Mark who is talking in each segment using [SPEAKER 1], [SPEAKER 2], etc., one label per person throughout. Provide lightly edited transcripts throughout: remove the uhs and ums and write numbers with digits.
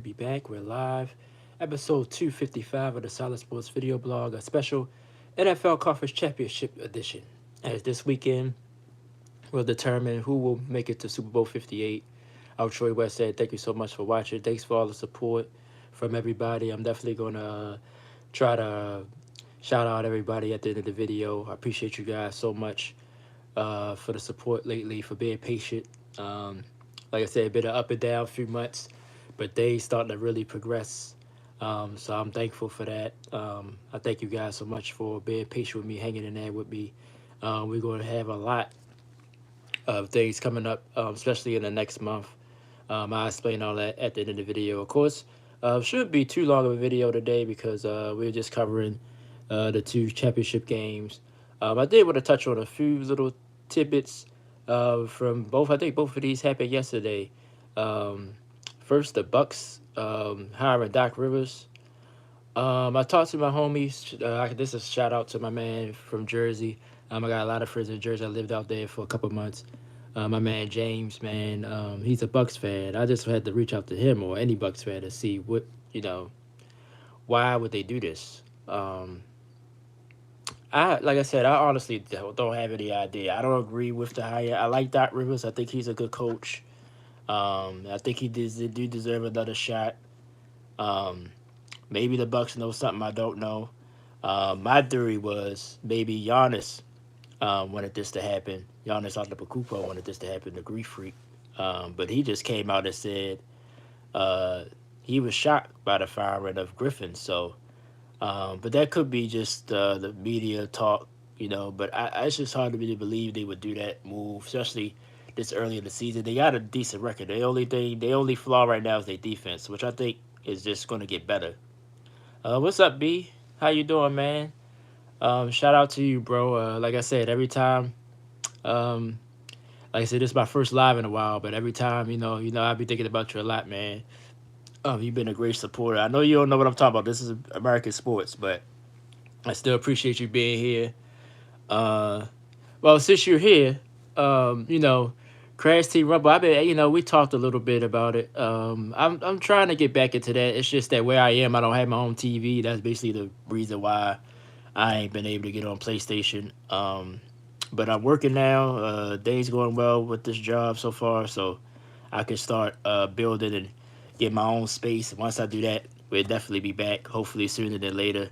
[SPEAKER 1] Be back. We're live. Episode 255 of the Solid Sports Video Blog, a special NFL Conference Championship edition. As this weekend will determine who will make it to Super Bowl 58. I'm Troy West said, thank you so much for watching. Thanks for all the support from everybody. I'm definitely going to try to shout out everybody at the end of the video. I appreciate you guys so much for the support lately, for being patient. Like I said, been an up and down few months, but they starting to really progress. So I'm thankful for that. I thank you guys so much for being patient with me, hanging in there with me. We're going to have a lot of things coming up, especially in the next month. I'll explain all that at the end of the video. Of course, shouldn't be too long of a video today because we're just covering the two championship games. I did want to touch on a few little tidbits from both. I think both of these happened yesterday. Um, First, the Bucks hiring Doc Rivers. I talked to my homies. This is a shout out to my man from Jersey. I got a lot of friends in Jersey. I lived out there for a couple months. My man James, man, he's a Bucks fan. I just had to reach out to him or any Bucks fan to see what why would they do this. I like I said, I honestly don't have any idea. I don't agree with the hire. I like Doc Rivers. I think he's a good coach. I think he do deserve another shot. Um, Maybe the Bucks know something I don't know. My theory was maybe Giannis wanted this to happen. Giannis Antetokounmpo wanted this to happen, the Greek freak. But he just came out and said uh, he was shocked by the firing of Griffin. So, but that could be just the media talk, But it's just hard to really believe they would do that move, especially this early in the season. They got a decent record. The only flaw right now is their defense, which I think is just going to get better. What's up, B? How you doing, man? Shout out to you, bro. Like I said, every time, um, like I said, this is my first live in a while, but every time, I be thinking about you a lot, man. You've been a great supporter. I know you don't know what I'm talking about. This is American sports, but I still appreciate you being here. Uh, well, since you're here, Crash Team Rumble. I been, we talked a little bit about it. I'm trying to get back into that. It's just that where I am, I don't have my own TV. That's basically the reason why I ain't been able to get on PlayStation. But I'm working now. Days going well with this job so far, so I can start building and get my own space. Once I do that, we'll definitely be back. Hopefully sooner than later.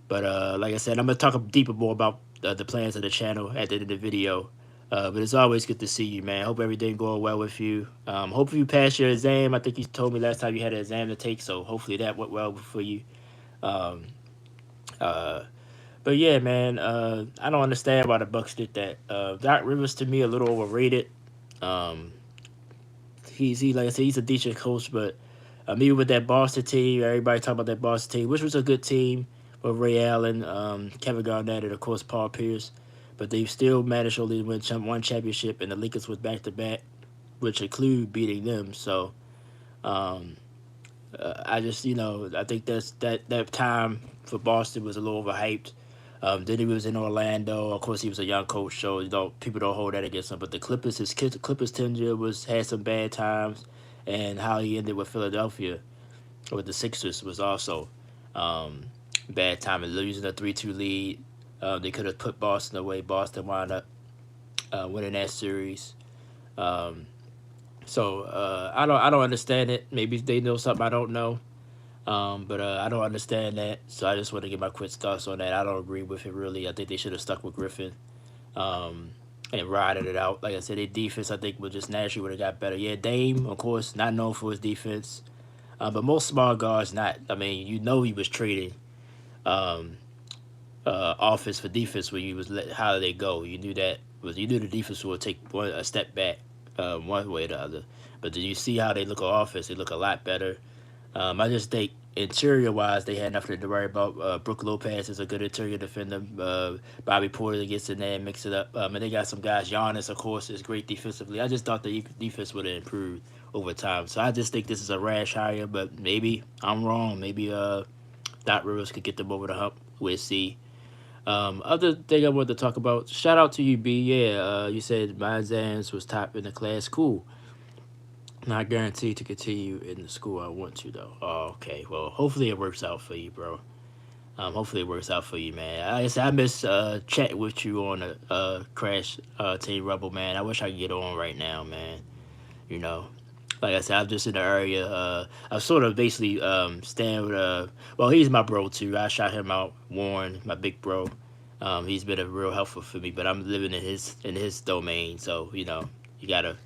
[SPEAKER 1] But like I said, I'm gonna talk deeper more about the plans of the channel at the end of the video. But it's always good to see you, man. Hope everything going well with you. Hopefully you passed your exam. I think you told me last time you had an exam to take, so hopefully that went well for you. Um, uh, but yeah, man, I don't understand why the Bucks did that. Doc Rivers to me a little overrated. Um, he like I said, he's a decent coach, but even with that Boston team, everybody talk about that Boston team, which was a good team with Ray Allen, Kevin Garnett, and of course Paul Pierce. But they still managed to only win one championship, and the Lakers was back to back, which include beating them. So um, I just I think that time for Boston was a little overhyped. Then he was in Orlando. Of course, he was a young coach, so people don't hold that against him. But the Clippers, Clippers tenure had some bad times, and how he ended with Philadelphia with the Sixers was also um, bad time. And losing a 3-2 lead, they could have put Boston away. Boston wound up winning that series. Um, I don't understand it. Maybe they know something I don't know. But I don't understand that, so I just want to get my quick thoughts on that. I don't agree with it really. I think they should have stuck with Griffin um, and riding it out. Like I said, their defense I think would just naturally would have got better. Yeah, Dame, of course, not known for his defense, but most small guards not. I mean, he was trading um, offense for defense when you was let how they go. You knew the defense would take a step back one way or the other. But did you see how they look on offense? They look a lot better. I just think interior wise, they had nothing to worry about. Brook Lopez is a good interior defender. Bobby Porter gets in there and mix it up. And they got some guys. Giannis, of course, is great defensively. I just thought the defense would have improved over time. So I just think this is a rash hire, but maybe I'm wrong. Maybe Doc Rivers could get them over the hump. We'll see. Other thing I wanted to talk about. Shout out to you, B. Yeah, you said my exams was top in the class. Cool. Not guaranteed to continue in the school I want to though. Oh, okay. Well, hopefully it works out for you, bro. Hopefully it works out for you, man. I miss chatting with you on the Crash Team Rebel, man. I wish I could get on right now, man. You know, like I said, I'm just in the area. I'm sort of basically staying with well, he's my bro too. I shot him out, Warren, my big bro. He's been a real helpful for me, but I'm living in his domain, so you gotta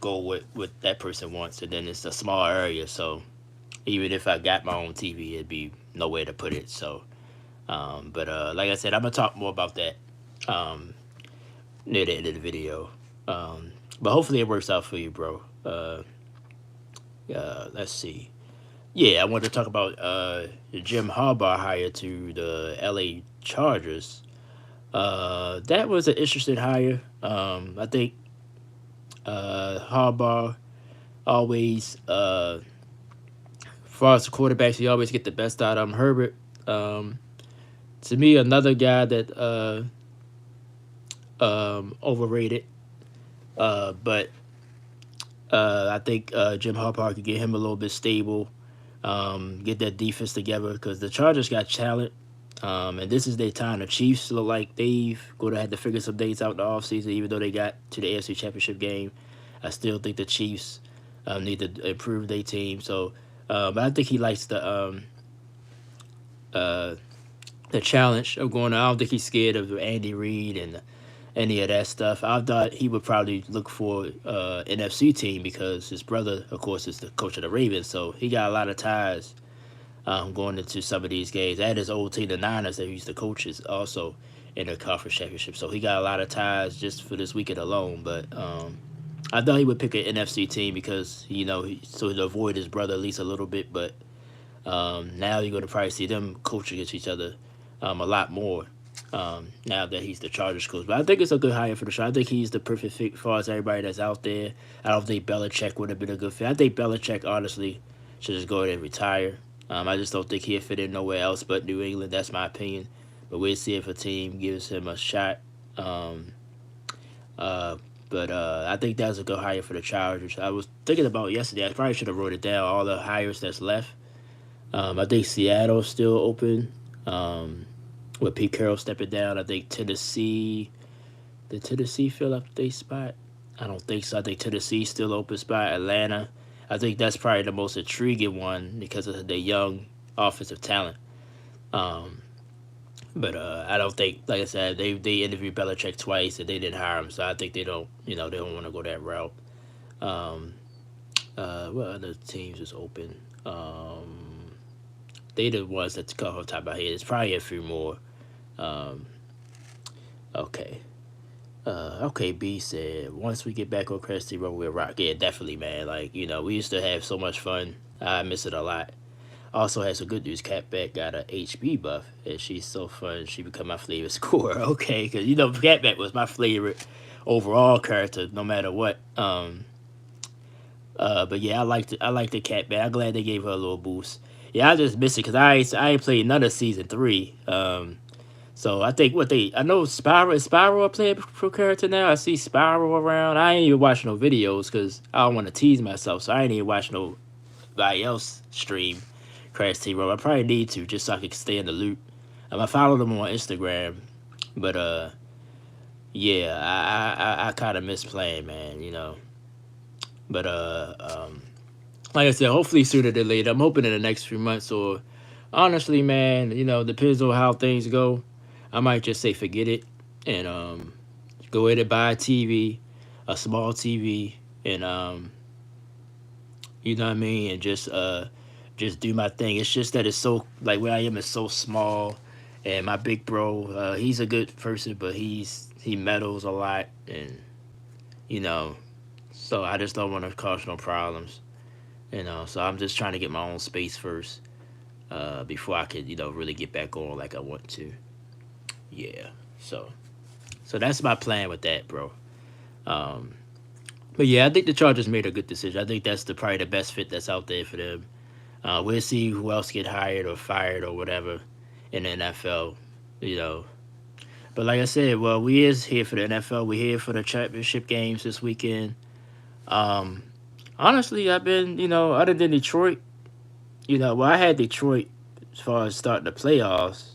[SPEAKER 1] go with what that person wants, and then it's a small area, so even if I got my own TV, it'd be nowhere to put it. So, but like I said, I'm gonna talk more about that um, near the end of the video. But hopefully it works out for you, bro. Let's see. Yeah, I wanted to talk about the Jim Harbaugh hire to the LA Chargers. That was an interesting hire. I think Harbaugh always, as far as the quarterbacks, he always get the best out of him. Herbert, um, to me, another guy that overrated. But I think Jim Harbaugh could get him a little bit stable, get that defense together because the Chargers got talent. And this is their time. The Chiefs look like they've going to have to figure some things out in the offseason, even though they got to the AFC Championship game. I still think the Chiefs need to improve their team. So, but I think he likes uh, the challenge of going. I don't think he's scared of Andy Reid and any of that stuff. I thought he would probably look for NFC team because his brother, of course, is the coach of the Ravens, so he got a lot of ties going into some of these games. And his old team, the Niners, that he used to coach, is also in the conference championship, so he got a lot of ties just for this weekend alone. But I thought he would pick an NFC team because so to avoid his brother at least a little bit. But now you're going to probably see them coach against each other a lot more now that he's the Chargers coach. But I think it's a good hire for the Chargers. I think he's the perfect fit as far as everybody that's out there. I don't think Belichick would have been a good fit. I think Belichick, honestly, should just go ahead and retire. I just don't think he'll fit in nowhere else but New England. That's my opinion. But we'll see if a team gives him a shot. Um, uh, but I think that's a good hire for the Chargers. I was thinking about yesterday. I probably should have wrote it down. All the hires that's left. I think Seattle's still open. With Pete Carroll stepping down, I think Tennessee. Did Tennessee fill up their spot? I don't think so. I think Tennessee's still open spot. Atlanta. I think that's probably the most intriguing one because of the young offensive talent. Um, but I don't think, like I said, they interviewed Belichick twice and they didn't hire him, so I think they don't want to go that route. Um, what other teams is open? They the ones that come off the top of my head. It's probably a few more. Um, okay. Okay, B said, once we get back on Crash Road, we'll rock. Yeah, definitely, man. Like, we used to have so much fun. I miss it a lot. Also has some good news. Cat Back got a HB buff, and she's so fun. She become my favorite scorer. Okay, because Cat Back was my favorite overall character, no matter what. But yeah, I liked the Cat Back. I'm glad they gave her a little boost. Yeah, I just miss it because I ain't played none of season 3. So I think I know Spiral a playing pro character now. I see Spiral around. I ain't even watching no videos because I don't want to tease myself. So I ain't even watching nobody else stream Crash Team Road. I probably need to just so I can stay in the loop. I follow them on Instagram, but yeah, I kind of miss playing, man. But like I said, hopefully sooner than later. I'm hoping in the next few months, or honestly, man, depends on how things go. I might just say forget it and go ahead and buy a TV, a small TV, and you know what I mean, and just do my thing. It's just that it's so like where I am is so small, and my big bro, he's a good person, but he meddles a lot, and you know, so I just don't want to cause no problems. So I'm just trying to get my own space first, before I could, really get back on like I want to. Yeah. So that's my plan with that, bro. Um, but yeah, I think the Chargers made a good decision. I think that's probably the best fit that's out there for them. We'll see who else get hired or fired or whatever in the NFL. You know. But like I said, well, we is here for the NFL. We're here for the championship games this weekend. Honestly, I've been, other than Detroit, well, I had Detroit as far as starting the playoffs.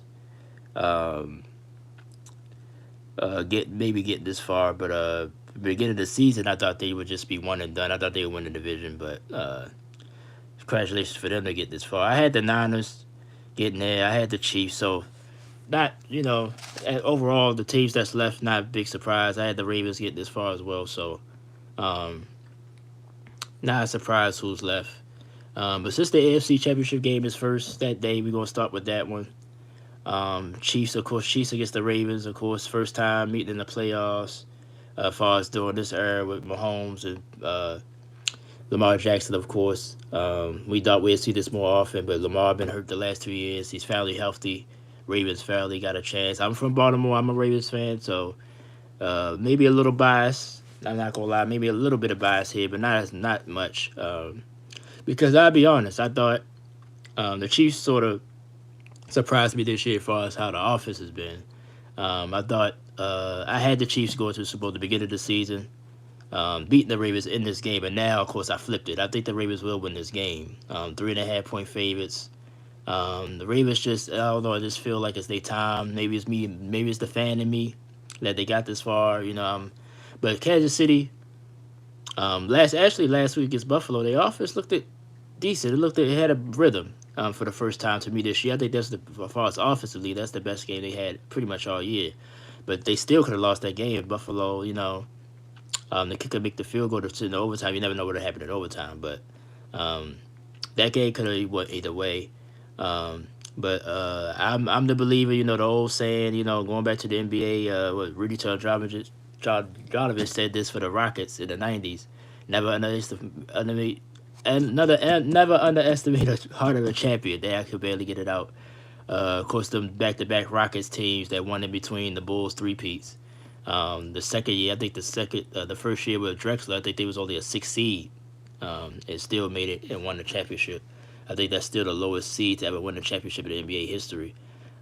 [SPEAKER 1] Um, get this far, but beginning of the season, I thought they would just be one and done. I thought they would win the division, but congratulations for them to get this far. I had the Niners getting there. I had the Chiefs, so not overall the teams that's left, not a big surprise. I had the Ravens get this far as well, so um, not a surprise who's left. But since the AFC Championship game is first that day, we're gonna start with that one. Chiefs, of course, Chiefs against the Ravens, of course, first time meeting in the playoffs. As far as during this era with Mahomes and Lamar Jackson, of course. We thought we'd see this more often, but Lamar been hurt the last 2 years. He's finally healthy. Ravens finally got a chance. I'm from Baltimore. I'm a Ravens fan, so maybe a little bias. I'm not gonna lie, maybe a little bit of bias here, but not much. Because I'll be honest, I thought the Chiefs sort of surprised me this year as far as how the offense has been. I thought I had the Chiefs going to the Super Bowl at the beginning of the season, beating the Ravens in this game, and now, of course, I flipped it. I think the Ravens will win this game. 3.5 point favorites. The Ravens just, I don't know, I just feel like it's their time. Maybe it's me, maybe it's the fan in me that they got this far, but Kansas City, last week against Buffalo, their offense looked decent. It had a rhythm for the first time to me this year. I think that's as far as offensively, that's the best game they had pretty much all year. But they still could have lost that game. Buffalo, the kicker make the field goal to in the overtime. You never know what happened in overtime, but um, that game could have went either way. But I'm the believer. The old saying. Going back to the NBA. What Rudy John said this for the Rockets in the '90s. Never never underestimate a heart of a champion. They could barely get it out. Of course, the back-to-back Rockets teams that won in between the Bulls three-peats. The second year, I think the first year with Drexler, I think they was only a 6 seed, and still made it and won the championship. I think that's still the lowest seed to ever win a championship in NBA history.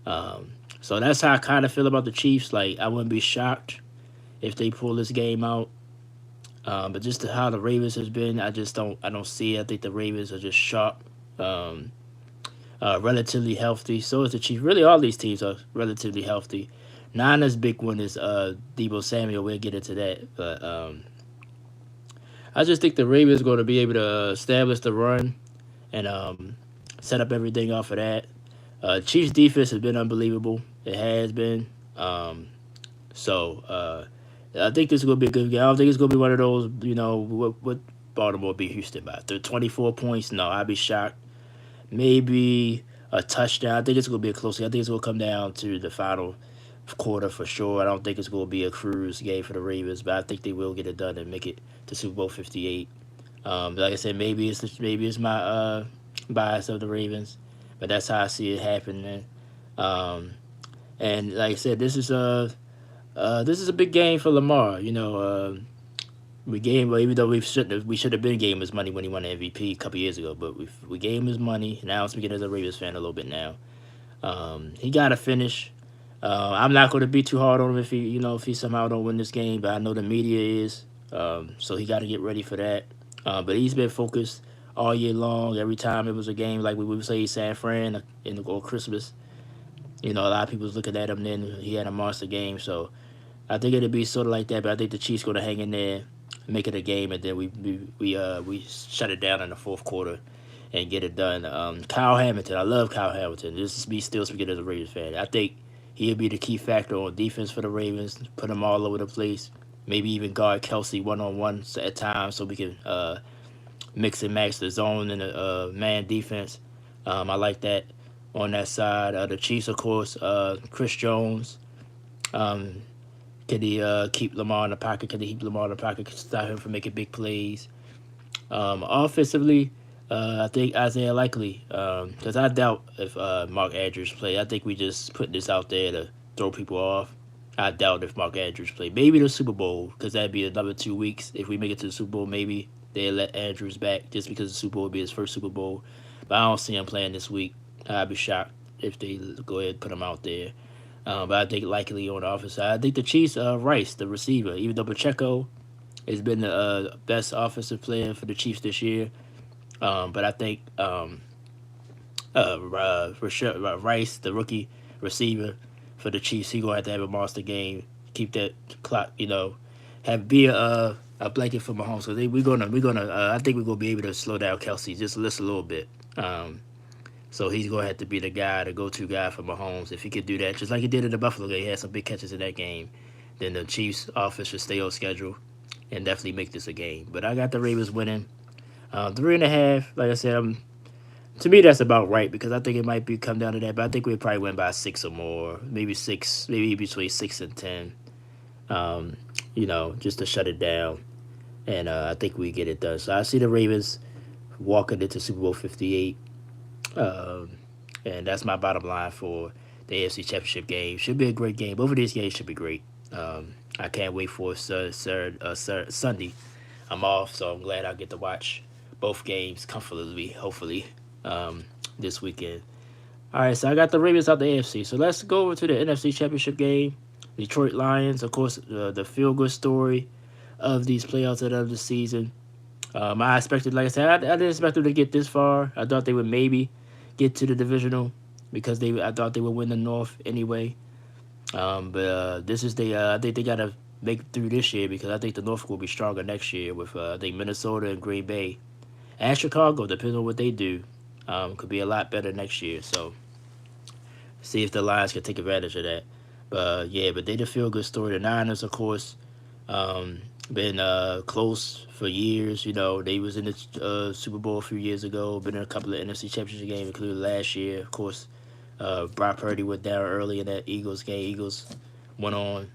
[SPEAKER 1] So that's how I kind of feel about the Chiefs. Like I wouldn't be shocked if they pull this game out. But just how the Ravens has been, I don't see it. I think the Ravens are just sharp, um, relatively healthy. So is the Chiefs. Really, all these teams are relatively healthy. Niners' big one is Debo Samuel. We'll get into that, but I just think the Ravens going to be able to establish the run and set up everything off of that. Chiefs' defense has been unbelievable. It has been. So I think this is going to be a good game. I don't think it's going to be one of those, what Baltimore beat Houston by. The 24 points, no, I'd be shocked. Maybe a touchdown. I think it's going to be a close game. I think it's going to come down to the final quarter for sure. I don't think it's going to be a cruise game for the Ravens, but I think they will get it done and make it to Super Bowl 58. Like I said, maybe it's my bias of the Ravens, but that's how I see it happening. Um, and like I said, this is a big game for Lamar. We gave him, well, even though we should have been gave him his money when he won the MVP a couple years ago, but we gave him his money. Now I'm speaking as a Ravens fan a little bit now. He got to finish. I'm not going to be too hard on him if he somehow don't win this game, but I know the media is. So he got to get ready for that. But he's been focused all year long. Every time it was a game, like we would say San Fran or Christmas, a lot of people was looking at him. Then he had a monster game, so I think it'll be sort of like that. But I think the Chiefs going to hang in there, make it a game, and then we shut it down in the fourth quarter and get it done. Kyle Hamilton, I love Kyle Hamilton. This is me still speaking as a Ravens fan. I think he'll be the key factor on defense for the Ravens. Put them all over the place. Maybe even guard Kelsey one-on-one at times so we can mix and match the zone and the man defense. I like that on that side. The Chiefs, of course, Chris Jones. Um, can he keep Lamar in the pocket? Can he keep Lamar in the pocket? Stop him from making big plays? Offensively, I think Isaiah Likely, because I doubt if Mark Andrews play. I think we just put this out there to throw people off. I doubt if Mark Andrews play. Maybe the Super Bowl, because that'd be another 2 weeks. If we make it to the Super Bowl, maybe they'll let Andrews back just because the Super Bowl would be his first Super Bowl. But I don't see him playing this week. I'd be shocked if they go ahead and put him out there. But I think likely on the offense side. I think the Chiefs, Rice, the receiver, even though Pacheco has been the best offensive player for the Chiefs this year. But I think Rice, the rookie receiver for the Chiefs, he gonna have to have a monster game. Keep that clock, have be a blanket for Mahomes. So we're gonna I think we're gonna be able to slow down Kelsey just a little bit. So he's gonna have to be the guy, the go-to guy for Mahomes. If he could do that, just like he did in the Buffalo game, he had some big catches in that game. Then the Chiefs' offense should stay on schedule and definitely make this a game. But I got the Ravens winning 3.5. Like I said, to me that's about right because I think it might be come down to that. But I think we probably win by 6 or more, maybe 6, maybe between 6 and 10. Um, just to shut it down, and I think we get it done. So I see the Ravens walking into Super Bowl 58. Um, and that's my bottom line for the AFC Championship game. Should be a great game. Both of these games should be great. I can't wait for Sunday. I'm off, so I'm glad I get to watch both games comfortably, hopefully, um, this weekend. All right, so I got the Ravens out the AFC. So let's go over to the NFC Championship game. Detroit Lions, of course, the feel good story of these playoffs at the end of the season. I expected, like I said, I didn't expect them to get this far. I thought they would maybe get to the divisional because I thought they would win the North anyway. But this is I think they gotta make it through this year because I think the North will be stronger next year with I think Minnesota and Green Bay and Chicago, depending on what they do, could be a lot better next year. So see if the Lions can take advantage of that. But yeah, but they the feel good story. The Niners, of course, been close for years. They was in the Super Bowl a few years ago. Been in a couple of NFC Championship games, including last year. Of course, Brock Purdy went down early in that Eagles game. Eagles went on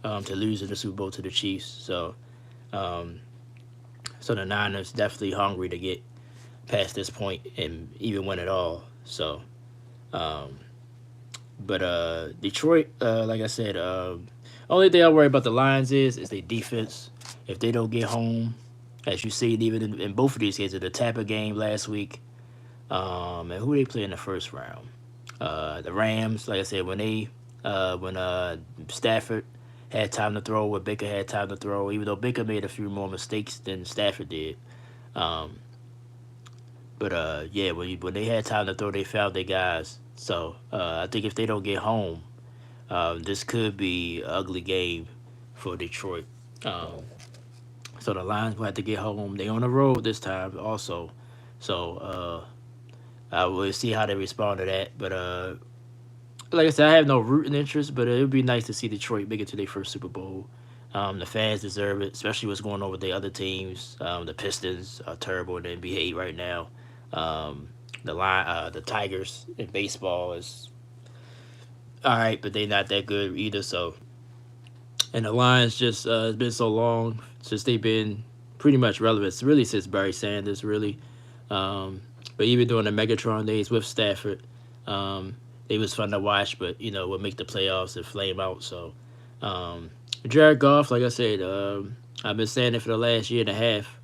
[SPEAKER 1] to lose in the Super Bowl to the Chiefs. Um, so the Niners definitely hungry to get past this point and even win it all. So, um, but Detroit, like I said, only thing I worry about the Lions is their defense. If they don't get home, as you see, even in both of these games, in the Tampa game last week, and who they play in the first round, the Rams. Like I said, when Stafford had time to throw, when Baker had time to throw, even though Baker made a few more mistakes than Stafford did. Um, but yeah, when they had time to throw, they found their guys. So I think if they don't get home, this could be an ugly game for Detroit. Um, so the Lions will have to get home. They on the road this time also. So I will see how they respond to that. But like I said, I have no rooting interest, but it would be nice to see Detroit make it to their first Super Bowl. The fans deserve it, especially what's going on with the other teams. The Pistons are terrible in the NBA right now. Um, the Tigers in baseball is all right, but they're not that good either. So, and the Lions just it's been so long since they've been pretty much relevant. It's really since Barry Sanders, really. Um, but even during the Megatron days with Stafford, um, it was fun to watch. But we'll make the playoffs and flame out. So, um, Jared Goff, like I said, I've been saying it for the last year and a half.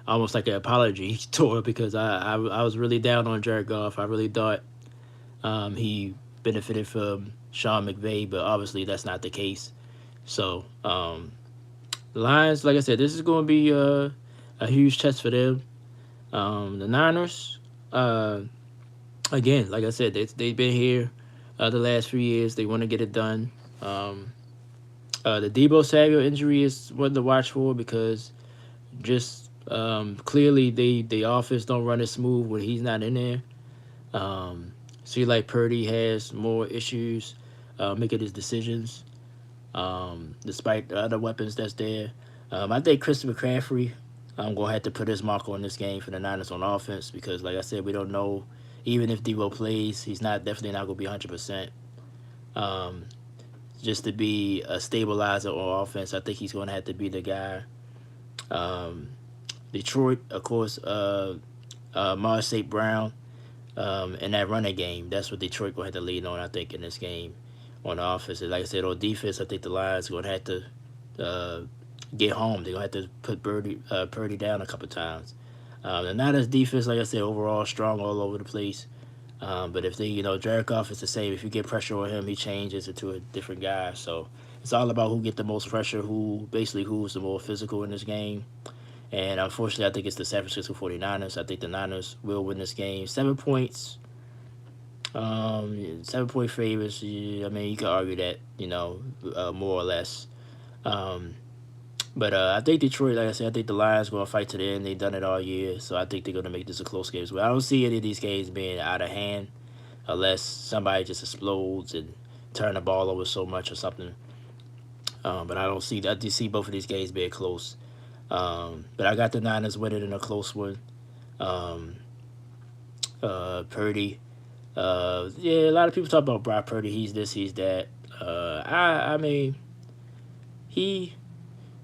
[SPEAKER 1] Almost like an apology tour because I was really down on Jared Goff. I really thought he benefited from Sean McVay, but obviously that's not the case. So, the Lions, like I said, this is going to be a huge test for them. The Niners, again, like I said, they've been here the last few years. They want to get it done. The Debo Samuel injury is one to watch for because just clearly the offense don't run as smooth when he's not in there. See, like Purdy has more issues making his decisions, despite the other weapons that's there. I think Chris McCaffrey, I'm gonna have to put his mark on this game for the Niners on offense because, like I said, we don't know. Even if Debo plays, he's not definitely not gonna be 100%. Um, just to be a stabilizer on offense, I think he's gonna have to be the guy. Um, Detroit, of course, Mars St. Brown in that running game. That's what Detroit gonna have to lean on, I think, in this game on the offense. And like I said, on defense, I think the Lions gonna have to get home. They're gonna have to put Purdy down a couple times. And not as defense, like I said, overall strong all over the place. But if Jared Goff is the same. If you get pressure on him, he changes into a different guy. So It's all about who get the most pressure, who's the more physical in this game. And unfortunately, I think it's the San Francisco 49ers. I think the Niners will win this game. 7 points. 7 point favorites. Yeah, I mean, you could argue that, more or less. Um, but I think Detroit, like I said, I think the Lions going to fight to the end. They've done it all year, so I think they're going to make this a close game as well. I don't see any of these games being out of hand unless somebody just explodes and turn the ball over so much or something. But I don't see. I do see both of these games being close. But I got the Niners winning in a close one. Um, Purdy. Yeah, a lot of people talk about Brock Purdy. He's this, he's that. I mean, he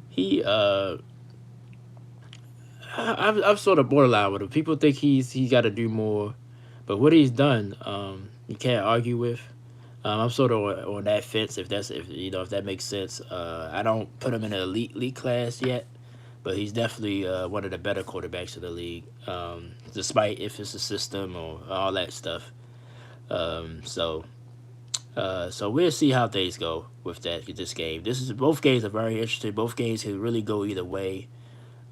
[SPEAKER 1] he. I'm sort of borderline with him. People think he's got to do more, but what he's done, you can't argue with. I'm sort of on that fence if that makes sense. I don't put him in an elite league class yet, but he's definitely one of the better quarterbacks in the league. Despite if it's a system or all that stuff. So we'll see how things go with this game. Both games are very interesting. Both games can really go either way.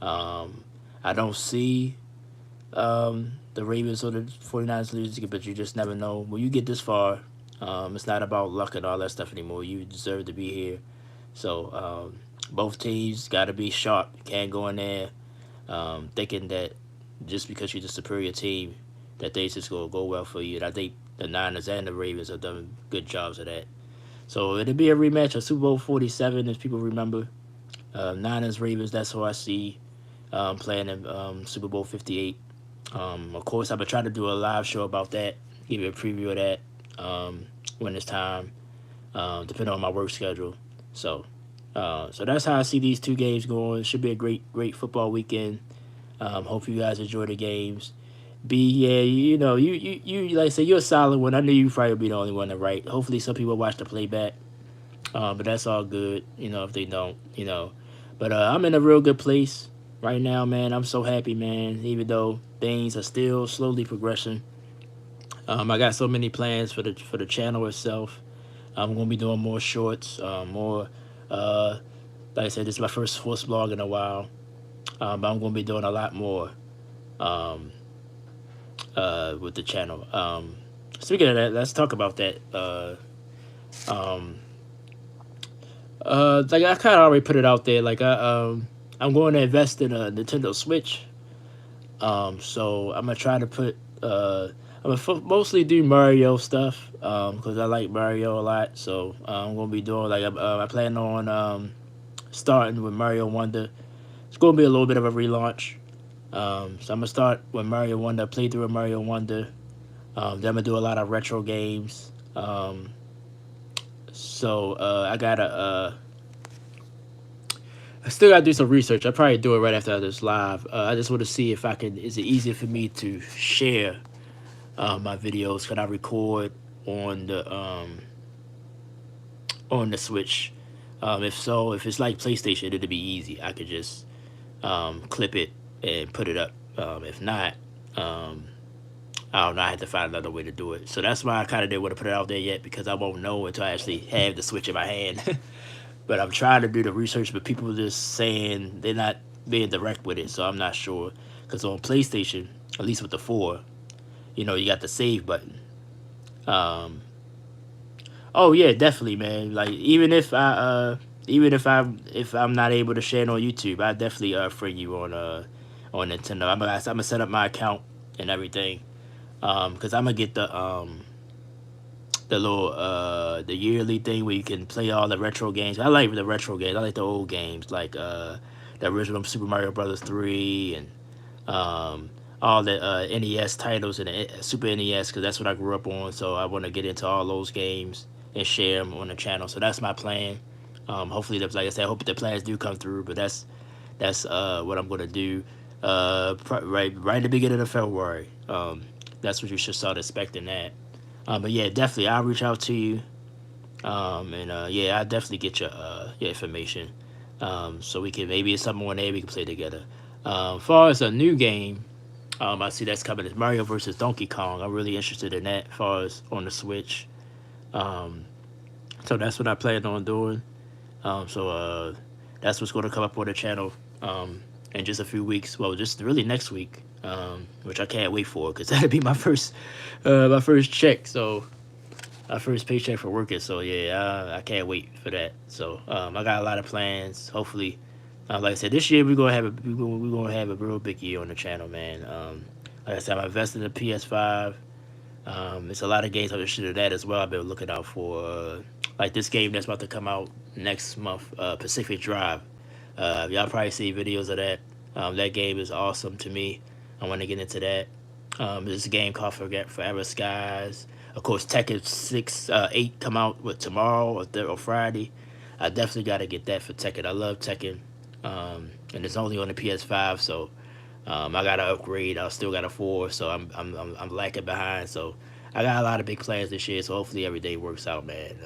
[SPEAKER 1] Um, I don't see the Ravens or the 49ers losing, but you just never know. When you get this far, it's not about luck and all that stuff anymore. You deserve to be here. So both teams got to be sharp. You can't go in there thinking that just because you're the superior team, that things just going to go well for you. And I think the Niners and the Ravens have done good jobs of that. So it'll be a rematch of Super Bowl 47, as people remember. Niners, Ravens, that's who I see playing in Super Bowl 58. Of course, I'm going to try to do a live show about that, give you a preview of that when it's time, depending on my work schedule. So that's how I see these two games going. It should be a great football weekend. Hope you guys enjoy the games. Yeah, you like I said, you're a solid one. I knew you probably be the only one to write. Hopefully, some people watch the playback, but that's all good. If they don't. But I'm in a real good place right now, man. I'm so happy, man. Even though things are still slowly progressing, I got so many plans for the channel itself. I'm gonna be doing more shorts, more. Uh, like I said, this is my first sports blog in a while. But I'm gonna be doing a lot more. Um, with the channel. Speaking of that, let's talk about that. Um, like I kind of already put it out there. I'm going to invest in a Nintendo Switch. So I'm gonna try to put. I'm gonna mostly do Mario stuff. Because I like Mario a lot. So I'm gonna be doing I plan on starting with Mario Wonder. It's gonna be a little bit of a relaunch. So I'm gonna start with Mario Wonder, play through Mario Wonder. Then I'm gonna do a lot of retro games. I gotta. I still gotta do some research. I probably do it right after this live. I just want to see if I can. Is it easier for me to share my videos? Can I record on the Switch? If so, if it's like PlayStation, it'd be easy. I could just clip it and put it up. If not, I don't know. I had to find another way to do it. So that's why I kind of didn't want to put it out there yet because I won't know until I actually have the Switch in my hand. But I'm trying to do the research, but people are just saying they're not being direct with it, so I'm not sure. Because on PlayStation, at least with the 4, you got the save button. Um, oh yeah, definitely, man. Like even if I'm not able to share it on YouTube, I definitely friend you on Nintendo. I'm gonna set up my account and everything. Because I'm gonna get the little the yearly thing where you can play all the retro games. I like the retro games. I like the old games like the original Super Mario Brothers 3 and all the NES titles and the Super NES because that's what I grew up on. So I want to get into all those games and share them on the channel. So that's my plan. Hopefully, like I said, I hope the plans do come through. But that's what I'm gonna do. Right in the beginning of February. That's what you should start expecting that. But yeah, definitely, I'll reach out to you. And yeah, I'll definitely get your information. So we can maybe it's something one day we can play together. As far as a new game, I see that's coming. It's Mario versus Donkey Kong. I'm really interested in that. As far as on the Switch, so that's what I plan on doing. So that's what's going to come up on the channel in just a few weeks. Well, just really next week, which I can't wait for because that'll be my first check. So my first paycheck for working. So yeah, I can't wait for that. So I got a lot of plans. Hopefully, like I said, this year we're gonna have a real big year on the channel, man. Like I said, I'm invested in the PS5. There's a lot of games I'm interested in that as well. I've been looking out for, like this game that's about to come out next month, Pacific Drive. Y'all probably see videos of that. That game is awesome to me. I want to get into that. There's a game called Forget Forever Skies. Of course, Tekken 6, 8 come out with tomorrow or Friday. I definitely got to get that for Tekken. I love Tekken, and it's only on the PS5, so I gotta upgrade. I still got a 4, so I'm lacking behind. So I got a lot of big plans this year. So hopefully every day works out, man.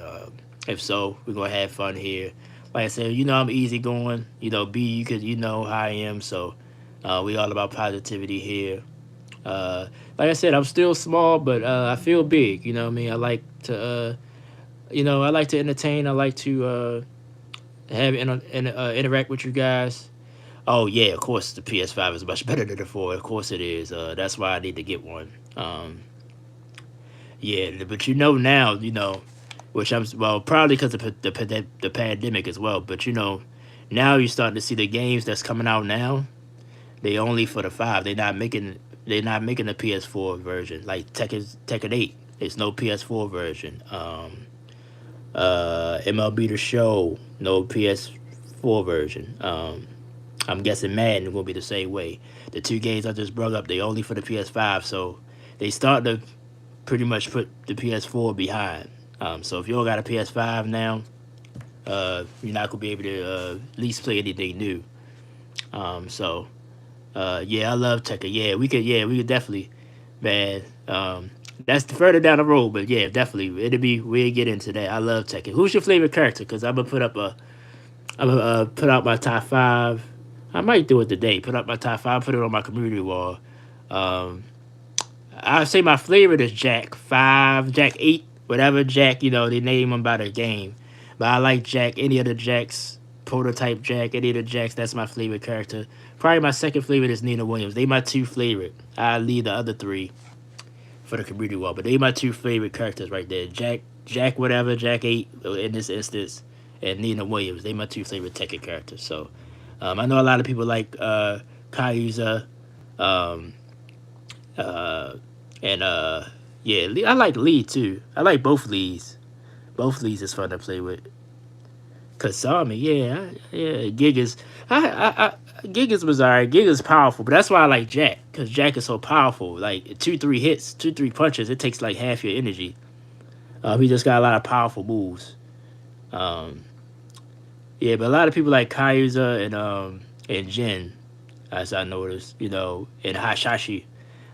[SPEAKER 1] If so, we're gonna have fun here. Like I said, I'm easy going. B, you know how I am. So we all about positivity here. Like I said, I'm still small, but I feel big. You know what I mean? I like to, I like to entertain. I like to interact with you guys. Oh yeah, of course the PS5 is much better than the 4. Of course it is. That's why I need to get one. Yeah, but now, which I'm well probably because of the pandemic as well. But now you're starting to see the games that's coming out now. They only for the 5. They're not making the PS4 version like Tekken 8. There's no PS4 version. MLB The Show, no PS4 version. I'm guessing Madden will be the same way. The two games I just brought up, they only for the PS5, so they start to pretty much put the PS4 behind. So if you don't got a PS5 now, you're not gonna be able to at least play anything new. So yeah, I love Tekken. Yeah, we could definitely, man. That's further down the road, but yeah, definitely we'll get into that. I love Tekken. Who's your favorite character? Because I'm gonna put out my top 5. I might do it today. Put up my top 5. Put it on my community wall. Um, I say my favorite is Jack 5, Jack 8, whatever Jack. They name him by the game. But I like Jack. Any of the Jacks, prototype Jack, any of the Jacks. That's my favorite character. Probably my second favorite is Nina Williams. They my two favorite. I leave the other three for the community wall, but they my two favorite characters right there. Jack, whatever, Jack 8 in this instance, and Nina Williams. They my two favorite Tekken characters. So I know a lot of people like Kaiusa, um, uh, and yeah, I like Lee too. I like both Lees. Both Lees is fun to play with. Kasami, yeah, Gigas. Gigas was alright. Gigas powerful, but that's why I like Jack, because Jack is so powerful. Like 2-3 hits, 2-3 punches, it takes like half your energy. He just got a lot of powerful moves. Um, yeah, but a lot of people like Kaiusa and Jin, as I noticed, and Hashashi.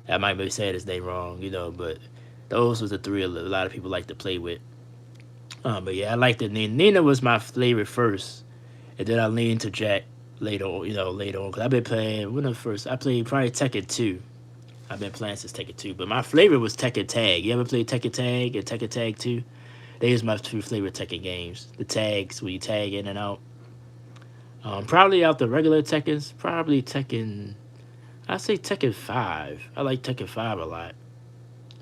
[SPEAKER 1] I might be saying his name wrong, but those was the three a lot of people like to play with. But yeah, I like the Nina. Nina was my favorite first, and then I leaned to Jack later on. Later on, because I've been playing when the first I played probably Tekken 2. I've been playing since Tekken 2, but my favorite was Tekken Tag. You ever played Tekken Tag and Tekken Tag 2? They was my two favorite Tekken games. The tags where you tag in and out. Probably out the regular Tekkens. Probably Tekken. I say Tekken 5. I like Tekken 5 a lot.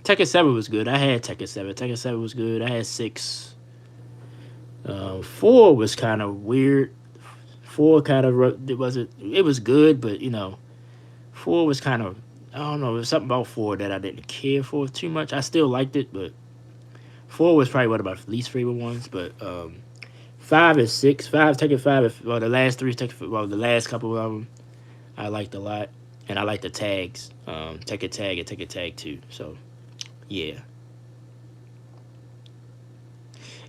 [SPEAKER 1] Tekken 7 was good. I had Tekken 7. Tekken 7 was good. I had 6. 4 was kind of weird. 4 kind of it wasn't. It was good, but 4 was kind of. I don't know. There was something about 4 that I didn't care for too much. I still liked it, but 4 was probably one of my least favorite ones. But 5 and 6, 5 Tekken 5. Well, the last 3 Tekken. Well, the last couple of them, I liked a lot, and I like the tags. Tekken Tag and Tekken Tag 2. So yeah.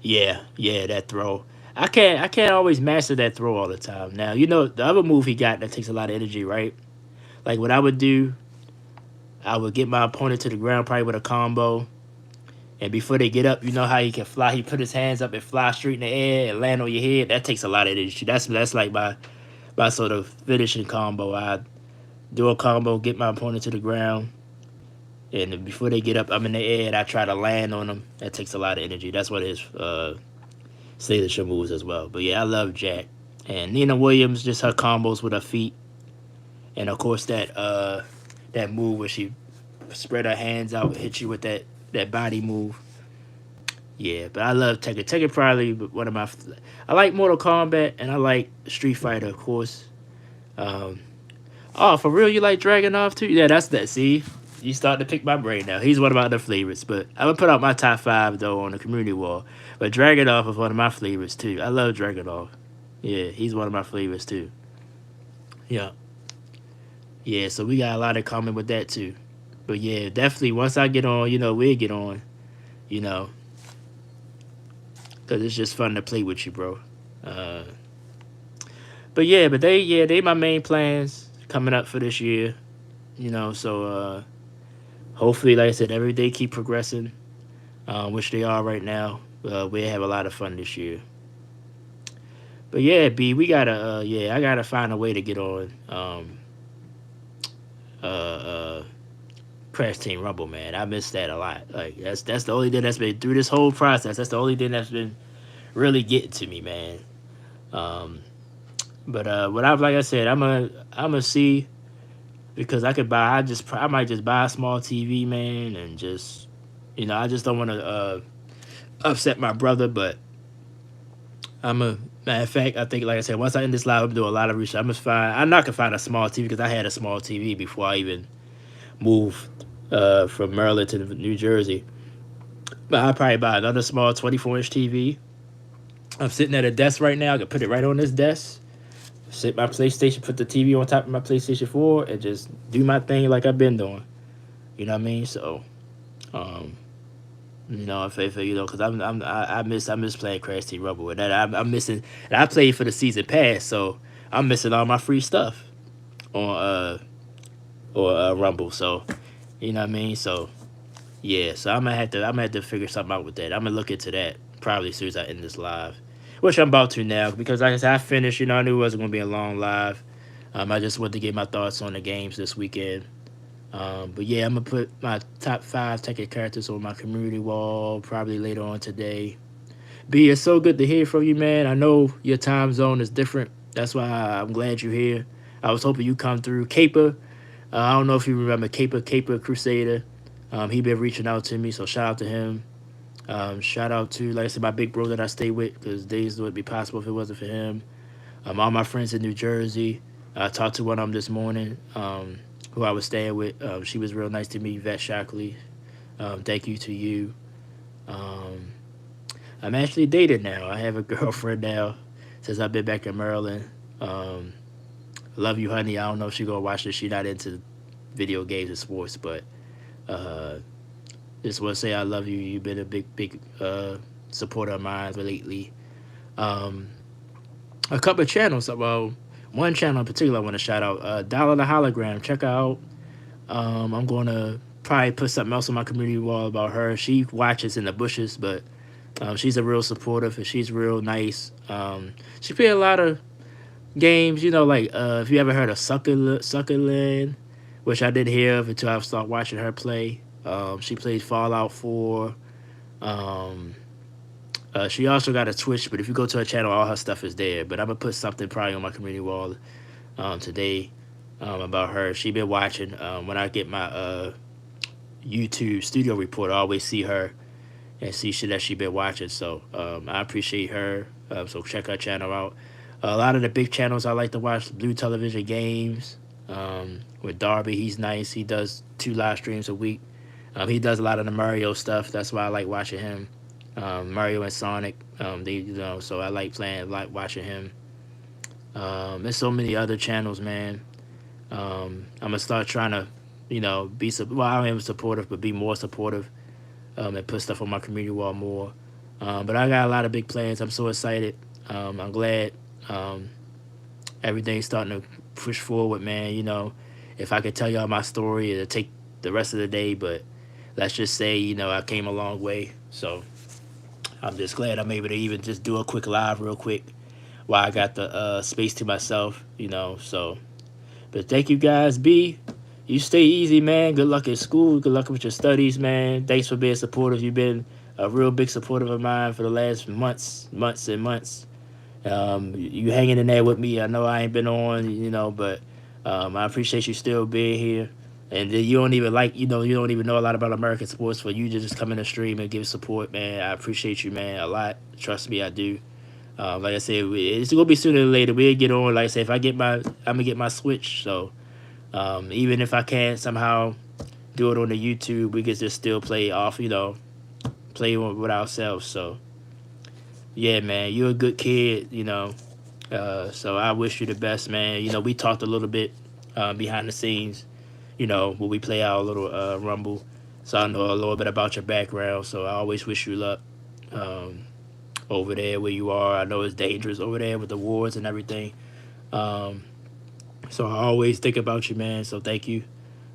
[SPEAKER 1] Yeah, that throw. I can't always master that throw all the time. Now, the other move he got that takes a lot of energy, right? Like what I would do, I would get my opponent to the ground probably with a combo. And before they get up, you know how he can fly. He put his hands up and fly straight in the air and land on your head. That takes a lot of energy. That's like my sort of finishing combo. I do a combo, get my opponent to the ground, and before they get up, I'm in the air and I try to land on them. That takes a lot of energy. That's what his signature moves as well. But yeah, I love Jack. And Nina Williams, just her combos with her feet, and of course that move where she spread her hands out, hit you with that body move. Yeah, but I love Tekken. Tekken probably one of my. I like Mortal Kombat and I like Street Fighter, of course. Um, oh, for real, you like Dragunov too? Yeah, that's that. See, you start to pick my brain now. He's one of my other favorites, but I'm gonna put out my top five though on the community wall. But Dragunov is one of my favorites too. I love Dragunov. Yeah, he's one of my favorites too. Yeah, yeah. So we got a lot in common with that too. But yeah, definitely once I get on, we'll get on. You know, because it's just fun to play with you, bro. Uh, but yeah, they my main plans coming up for this year. So hopefully, like I said, every day keep progressing, which they are right now. We'll have a lot of fun this year. But yeah, B, we gotta I gotta find a way to get on uh, uh, Crash Team Rumble, man. I miss that a lot. Like that's the only thing that's been through this whole process. That's the only thing that's been really getting to me, man. Um, but what I like I said, I'm gonna see because I could buy. I might just buy a small TV, man, and just I just don't want to upset my brother, but I'm a matter of fact. I think, like I said, once I end this live, I'm doing a lot of research. I'm not gonna find a small TV because I had a small TV before I even moved from Maryland to New Jersey. But I'll probably buy another small 24-inch TV. I'm sitting at a desk right now. I can put it right on this desk. Sit my PlayStation, put the TV on top of my PlayStation 4, and just do my thing like I've been doing. You know what I mean? So, um, if because I miss playing Crash Team Rumble, and that I'm missing. And I played for the season pass, so I'm missing all my free stuff on or Rumble. So, you know what I mean? So yeah, so I'm gonna have to figure something out with that. I'm gonna look into that probably as soon as I end this live, which I'm about to now because like I said, I finished. I knew it wasn't gonna be a long live. I just wanted to get my thoughts on the games this weekend. But yeah, I'm gonna put my top five Tekken characters on my community wall probably later on today. B, it's so good to hear from you, man. I know your time zone is different. That's why I'm glad you're here. I was hoping you come through. Caper, I don't know if you remember Caper Crusader. He been reaching out to me, so shout out to him. Shout out to, like I said, my big bro that I stay with, because days would be possible if it wasn't for him. All my friends in New Jersey. I talked to one of them this morning, who I was staying with. She was real nice to me, Vet Shockley. Thank you to you. Um, I'm actually dated now. I have a girlfriend now since I've been back in Maryland. Um, love you, honey. I don't know if she gonna watch this. She not into video games and sports, but uh, just want to say I love you. You've been a big supporter of mine lately. Um, a couple of channels. Well, one channel in particular I want to shout out. Dollar the Hologram. Check her out. I'm going to probably put something else on my community wall about her. She watches in the bushes, but she's a real supportive and she's real nice. She play a lot of games, like if you ever heard of Suckerland, which I didn't hear of until I started watching her play. She plays Fallout 4. Um, she also got a Twitch, but if you go to her channel, all her stuff is there. But I'm gonna put something probably on my community wall today about her. She been watching. When I get my YouTube studio report, I always see her and see shit that she been watching. So I appreciate her. So check her channel out. A lot of the big channels I like to watch: Blue Television Games with Darby. He's nice. He does 2 live streams a week. He does a lot of the Mario stuff. That's why I like watching him. Mario and Sonic. So I like watching him. There's so many other channels, man. I'm gonna start trying to, I am supportive, but be more supportive, and put stuff on my community wall more. But I got a lot of big plans. I'm so excited. I'm glad everything's starting to push forward, man. If I could tell y'all my story, it'll take the rest of the day, but let's just say, I came a long way. So I'm just glad I'm able to even just do a quick live real quick while I got the space to myself, so. But thank you guys. B, you stay easy, man. Good luck at school. Good luck with your studies, man. Thanks for being supportive. You've been a real big supporter of mine for the last months and months. You hanging in there with me. I know I ain't been on, but I appreciate you still being here. And then you don't even you don't even know a lot about American sports. For you to just come in the stream and give support, man, I appreciate you, man, a lot. Trust me, I do. Like I said, it's gonna be sooner or later. We'll get on. Like I said, if I get I'm gonna get my Switch. So even if I can't somehow do it on the YouTube, we can just still play off. Play with ourselves. So yeah, man, you're a good kid. So I wish you the best, man. We talked a little bit behind the scenes. When we play our little rumble. So I know a little bit about your background. So I always wish you luck. Um, Over there where you are. I know it's dangerous over there with the wars and everything. Um, so I always think about you, man. So thank you.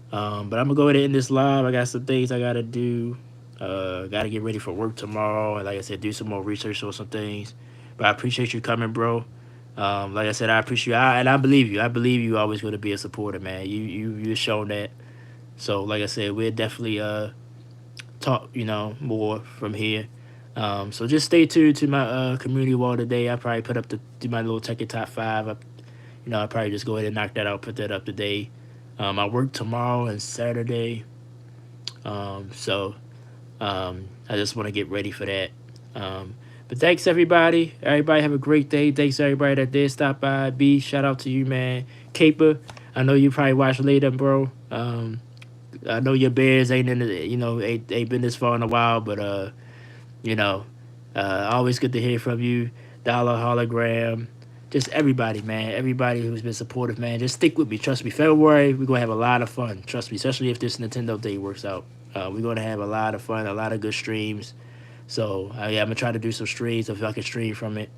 [SPEAKER 1] But I'm gonna go ahead and end this live. I got some things I gotta do. Gotta get ready for work tomorrow, and like I said, do some more research on some things. But I appreciate you coming, bro. Like I said, I appreciate and I believe you. I believe you always gonna be a supporter, man. You've shown that. So like I said, we'll definitely talk, more from here. So just stay tuned to my community wall today. I probably put up do my little Tekken top five. I'll probably just go ahead and knock that out, put that up today. I work tomorrow and Saturday. So I just want to get ready for that. But thanks everybody. Everybody have a great day. Thanks everybody that did stop by. B, shout out to you, man. Caper, I know you probably watch later, bro. I know your Bears ain't in the, ain't been this far in a while, but you know, always good to hear from you. Dollar Hologram, just everybody, man. Everybody who's been supportive, man. Just stick with me. Trust me. February, we're gonna have a lot of fun. Trust me, especially if this Nintendo day works out. We're gonna have a lot of fun, a lot of good streams. So yeah, I'm gonna try to do some streams if I can stream from it.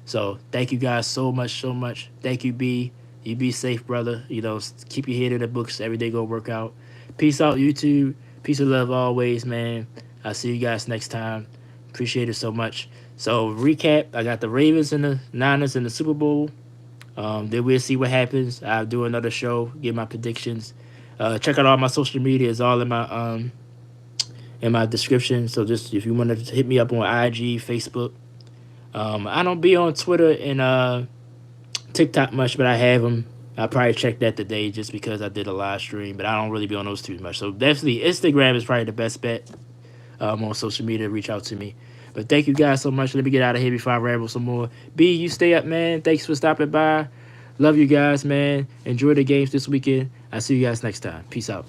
[SPEAKER 1] So thank you guys so much, so much. Thank you, B. You be safe, brother. Keep your head in the books. Every day go work out. Peace out, YouTube. Peace and love always, man. I'll see you guys next time. Appreciate it so much. So recap, I got the Ravens and the Niners in the Super Bowl. Then we'll see what happens. I'll do another show, give my predictions. Check out all my social media. It's all in my description. So just if you want to hit me up on IG, Facebook. I don't be on Twitter and TikTok much, but I have them. I probably checked that today just because I did a live stream, but I don't really be on those too much. So definitely Instagram is probably the best bet on social media. Reach out to me. But thank you guys so much. Let me get out of here before I ramble some more. B, you stay up, man. Thanks for stopping by. Love you guys, man. Enjoy the games this weekend. I'll see you guys next time. Peace out.